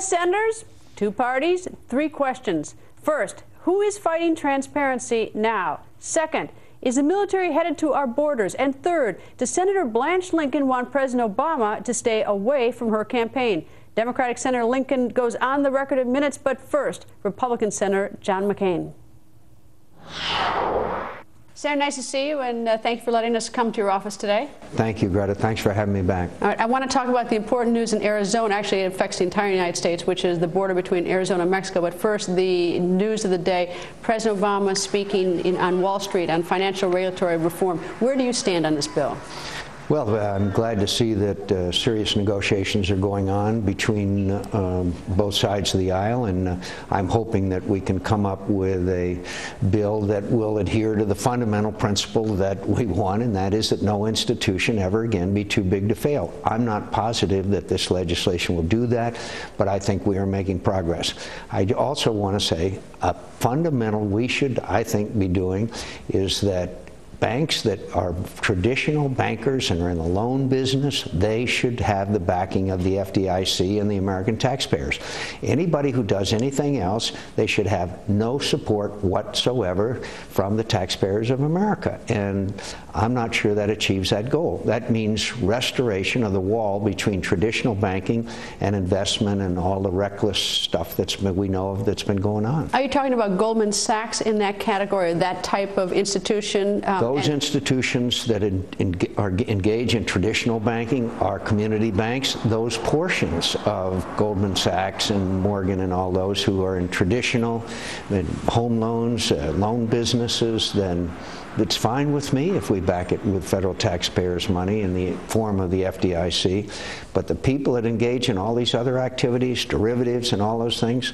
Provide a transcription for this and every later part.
U.S. senators, 2 parties, 3 questions. First, who is fighting transparency now? Second, is the military headed to our borders? And third, does Senator Blanche Lincoln want President Obama to stay away from her campaign? Democratic Senator Lincoln goes on the record in minutes, but first, Republican Senator John McCain. Senator, nice to see you, and thank you for letting us come to your office today. Thank you, Greta. Thanks for having me back. All right, I want to talk about the important news in Arizona. Actually, it affects the entire United States, which is the border between Arizona and Mexico. But first, the news of the day, President Obama speaking on Wall Street on financial regulatory reform. Where do you stand on this bill? Well, I'm glad to see that serious negotiations are going on between both sides of the aisle, and I'm hoping that we can come up with a bill that will adhere to the fundamental principle that we want, and that is that no institution ever again be too big to fail. I'm not positive that this legislation will do that, but I think we are making progress. I also want to say a fundamental we should, I think, be doing is that banks that are traditional bankers and are in the loan business, they should have the backing of the FDIC and the American taxpayers. Anybody who does anything else, they should have no support whatsoever from the taxpayers of America. And I'm not sure that achieves that goal. That means restoration of the wall between traditional banking and investment and all the reckless stuff we know of that's been going on. Are you talking about Goldman Sachs in that category, that type of institution? Those institutions that engage in traditional banking are community banks. Those portions of Goldman Sachs and Morgan and all those who are in traditional home loans, loan businesses, then it's fine with me if we back it with federal taxpayers' money in the form of the FDIC. But the people that engage in all these other activities, derivatives and all those things,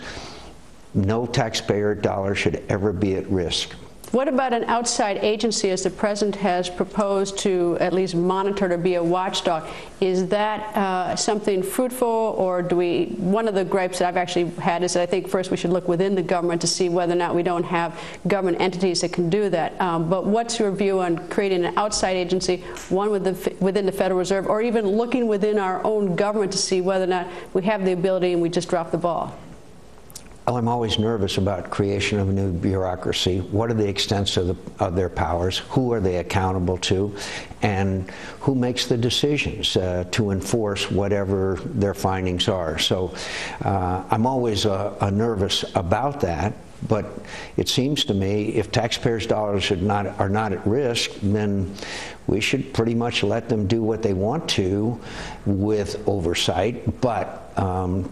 no taxpayer dollar should ever be at risk. What about an outside agency, as the president has proposed, to at least monitor, to be a watchdog? Is that something fruitful, or do we? One of the gripes that I've actually had is that I think first we should look within the government to see whether or not we don't have government entities that can do that. But what's your view on creating an outside agency, one within the Federal Reserve, or even looking within our own government to see whether or not we have the ability and we just drop the ball? Well, I'm always nervous about creation of a new bureaucracy. What are the extents of their powers? Who are they accountable to? And who makes the decisions to enforce whatever their findings are? So I'm always nervous about that. But it seems to me if taxpayers' dollars are not at risk, then we should pretty much let them do what they want to with oversight. But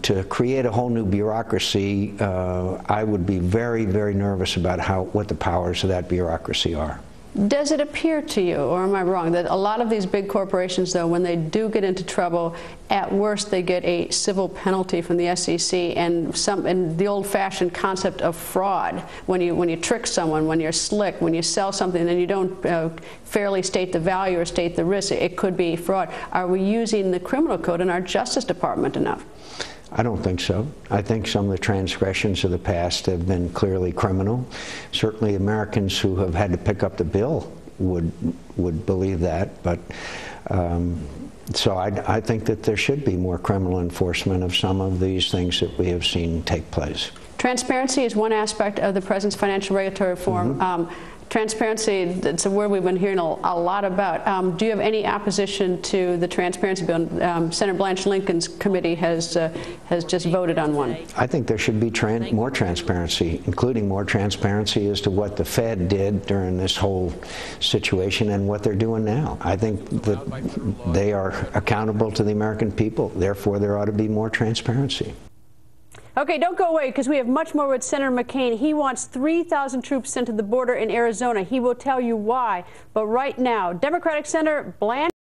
to create a whole new bureaucracy, I would be very, very nervous about what the powers of that bureaucracy are. Does it appear to you, or am I wrong, that a lot of these big corporations, though, when they do get into trouble, at worst they get a civil penalty from the SEC, and the old-fashioned concept of fraud, when you trick someone, when you're slick, when you sell something and then you don't fairly state the value or state the risk, it could be fraud. Are we using the criminal code in our Justice Department enough? I don't think so. I think some of the transgressions of the past have been clearly criminal. Certainly Americans who have had to pick up the bill would believe that. But so I think that there should be more criminal enforcement of some of these things that we have seen take place. Transparency is one aspect of the president's financial regulatory reform. Transparency, it's a word we've been hearing a lot about. Do you have any opposition to the transparency bill? Senator Blanche Lincoln's committee has just voted on one. I think there should be more transparency, including more transparency as to what the Fed did during this whole situation and what they're doing now. I think that they are accountable to the American people. Therefore, there ought to be more transparency. Okay, don't go away, because we have much more with Senator McCain. He wants 3,000 troops sent to the border in Arizona. He will tell you why. But right now, Democratic Senator Blanche